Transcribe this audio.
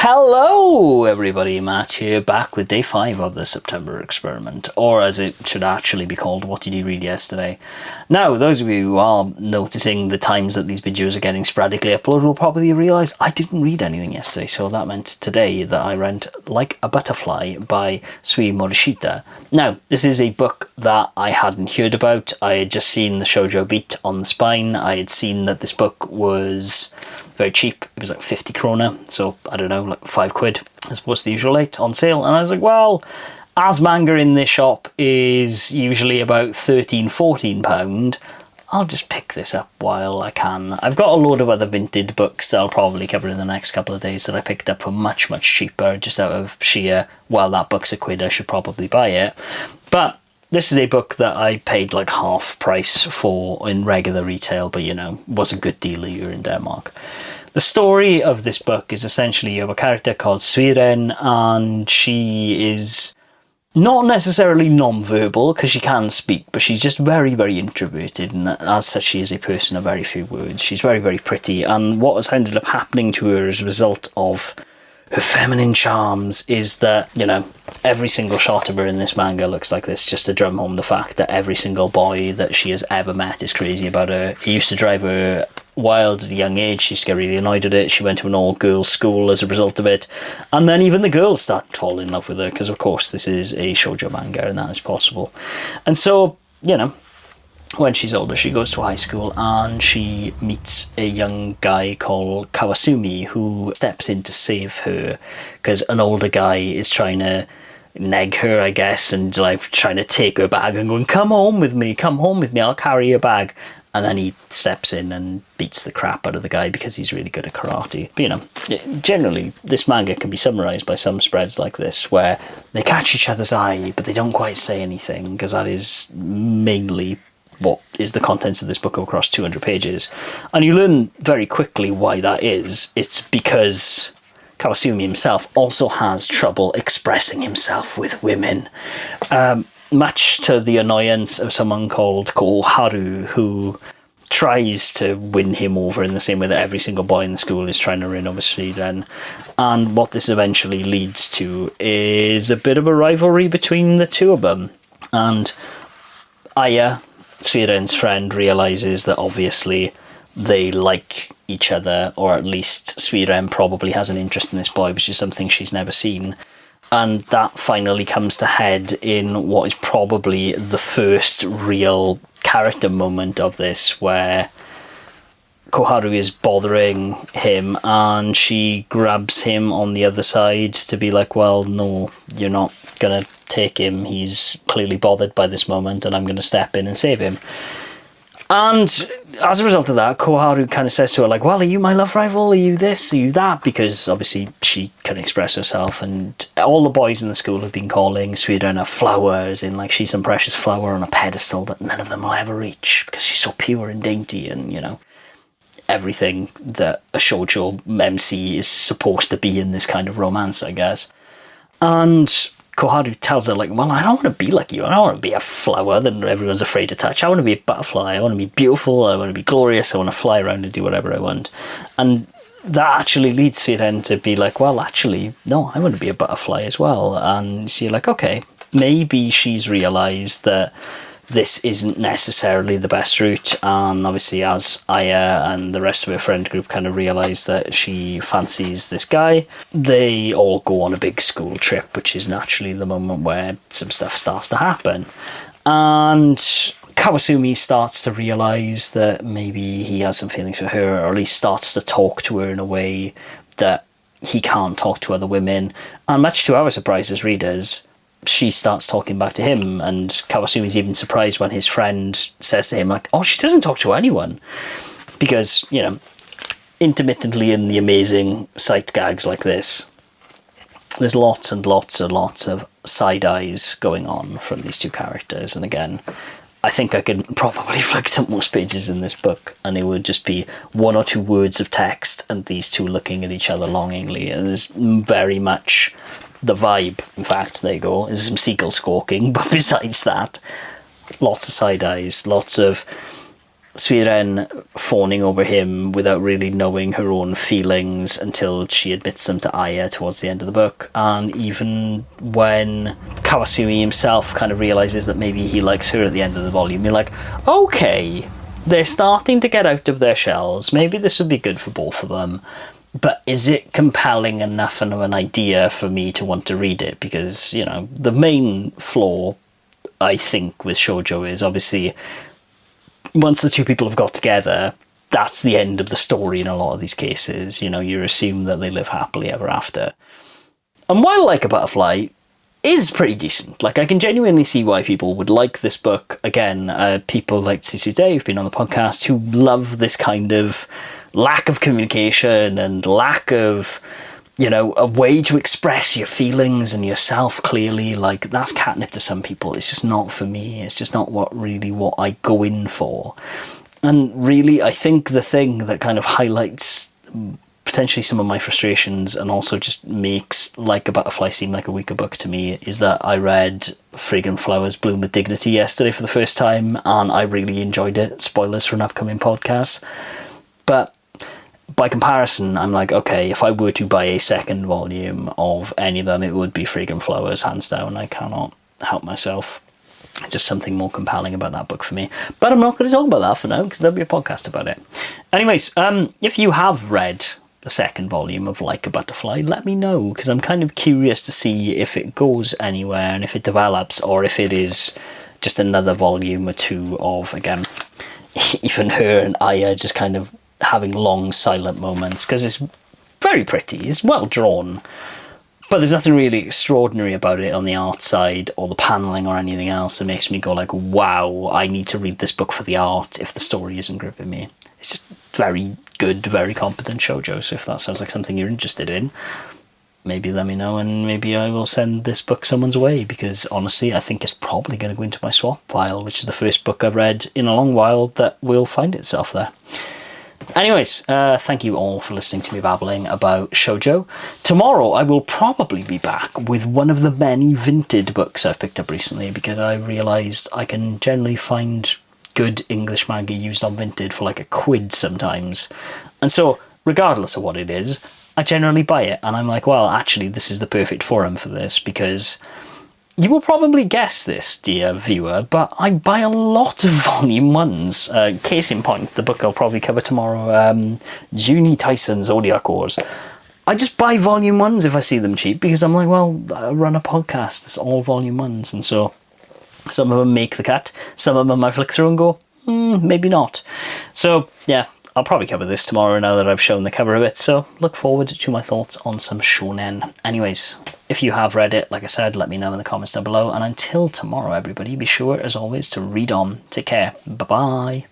Hello everybody, Matt here, back with day 5 of the September experiment, or as it should actually be called, what did you read yesterday? Now, those of you who are noticing the times that these videos are getting sporadically uploaded will probably realise I didn't read anything yesterday, so that meant today that I read Like a Butterfly by suu Morishita. Now, this is a book that I hadn't heard about. I had just seen the Shojo beat on the spine. I had seen that this book was very cheap. It was like 50 krona, so I don't know, like £5 as opposed to the usual 8 on sale. And I was like, well, as manga in this shop is usually about £13-14, I'll just pick this up while I can. I've got a load of other vintage books that I'll probably cover in the next couple of days that I picked up for much cheaper, just out of sheer, well, that book's £1, I should probably buy it. But this is a book that I paid like half price for in regular retail, but you know, was a good deal here in Denmark. The story of this book is essentially of a character called suu, and she is not necessarily non-verbal because she can speak, but she's just very introverted, and as such she is a person of very few words. She's very pretty, and what has ended up happening to her as a result of her feminine charms is that, you know, every single shot of her in this manga looks like this, just to drum home the fact that every single boy that she has ever met is crazy about her. It used to drive her wild at a young age. She used to get really annoyed at it. She went to an all-girls school as a result of it, and then even the girls started to fall in love with her because, of course, this is a shoujo manga and that is possible. And so, you know, when she's older, she goes to high school and she meets a young guy called Kawasumi who steps in to save her because an older guy is trying to neg her, I guess, and like trying to take her bag and going, come home with me, I'll carry your bag. And then he steps in and beats the crap out of the guy because he's really good at karate. But, you know, generally, this manga can be summarised by some spreads like this, where they catch each other's eye, but they don't quite say anything, because that is mainly what is the contents of this book across 200 pages. And you learn very quickly why that is. It's because Kawasumi himself also has trouble expressing himself with women. Much to the annoyance of someone called Koharu, who tries to win him over in the same way that every single boy in the school is trying to win over suu. And what this eventually leads to is a bit of a rivalry between the two of them. And Aya, suu friend, realises that obviously they like each other, or at least suu probably has an interest in this boy, which is something she's never seen. And that finally comes to head in what is probably the first real character moment of this, where Koharu is bothering him and she grabs him on the other side to be like, well, no, you're not going to take him. He's clearly bothered by this moment and I'm going to step in and save him. And as a result of that, Koharu kind of says to her, like, well, are you my love rival? Are you this? Are you that? Because obviously she can express herself, and all the boys in the school have been calling suu flowers, in like she's some precious flower on a pedestal that none of them will ever reach because she's so pure and dainty, and, you know, everything that a shoujo MC is supposed to be in this kind of romance, I guess. And Koharu tells her, like, well, I don't want to be like you. I don't want to be a flower that everyone's afraid to touch. I want to be a butterfly. I want to be beautiful. I want to be glorious. I want to fly around and do whatever I want. And that actually leads suu to be like, well, actually, no, I want to be a butterfly as well. And so you're like, okay, maybe she's realised that this isn't necessarily the best route, and obviously as Aya and the rest of her friend group kind of realise that she fancies this guy, they all go on a big school trip, which is naturally the moment where some stuff starts to happen. And Kawasumi starts to realise that maybe he has some feelings for her, or at least starts to talk to her in a way that he can't talk to other women. And much to our surprise as readers, she starts talking back to him, and Kawasumi's even surprised when his friend says to him, like, oh, she doesn't talk to anyone. Because, you know, intermittently in the amazing sight gags like this, there's lots of side eyes going on from these two characters. And again, I think I could probably flick to most pages in this book and it would just be 1 or 2 words of text and these two looking at each other longingly. And there's very much the vibe. In fact, there you go, there's some seagull squawking, but besides that, lots of side eyes, lots of Suiren fawning over him without really knowing her own feelings until she admits them to Aya towards the end of the book. And even when Kawasumi himself kind of realises that maybe he likes her at the end of the volume, you're like, okay, they're starting to get out of their shells. Maybe this would be good for both of them. But is it compelling enough of an idea for me to want to read it? Because, you know, the main flaw, I think, with Shojo is obviously once the two people have got together, that's the end of the story in a lot of these cases. You know, you assume that they live happily ever after. And while Like a Butterfly is pretty decent, like I can genuinely see why people would like this book. Again, people like Tsusude who've been on the podcast who love this kind of lack of communication and lack of, you know, a way to express your feelings and yourself clearly. Like, that's catnip to some people. It's just not for me. It's just not what I go in for. And really, I think the thing that kind of highlights potentially some of my frustrations and also just makes Like a Butterfly seem like a weaker book to me is that I read Fragrant Flowers Bloom with Dignity yesterday for the first time, and I really enjoyed it. Spoilers for an upcoming podcast. But by comparison, I'm like, okay, if I were to buy a second volume of any of them, it would be Fragrant Flowers, hands down. I cannot help myself. Just something more compelling about that book for me. But I'm not going to talk about that for now, because there'll be a podcast about it. Anyways, if you have read the second volume of Like a Butterfly, let me know, because I'm kind of curious to see if it goes anywhere and if it develops, or if it is just another volume or two of, again, even her and Aya just kind of having long silent moments, because it's very pretty, it's well drawn, but there's nothing really extraordinary about it on the art side or the paneling or anything else that makes me go like, wow, I need to read this book for the art if the story isn't gripping me. It's just very good, very competent shoujo. So if that sounds like something you're interested in, maybe let me know, and maybe I will send this book someone's way, because honestly I think it's probably going to go into my swap pile, which is the first book I've read in a long while that will find itself there. Anyways, thank you all for listening to me babbling about shoujo. Tomorrow I will probably be back with one of the many Vinted books I've picked up recently, because I realised I can generally find good English manga used on Vinted for like £1 sometimes. And so, regardless of what it is, I generally buy it. And I'm like, well, actually, this is the perfect forum for this, because you will probably guess this, dear viewer, but I buy a lot of volume 1s. Case in point, the book I'll probably cover tomorrow, Juni Tyson's Zodiac Wars. I just buy volume 1s if I see them cheap, because I'm like, well, I run a podcast, it's all volume 1s, and so some of them make the cut, some of them I flick through and go, maybe not. So, yeah, I'll probably cover this tomorrow now that I've shown the cover of it, so look forward to my thoughts on some shonen. Anyways, if you have read it, like I said, let me know in the comments down below, and until tomorrow, everybody, be sure, as always, to read on. Take care. Bye-bye.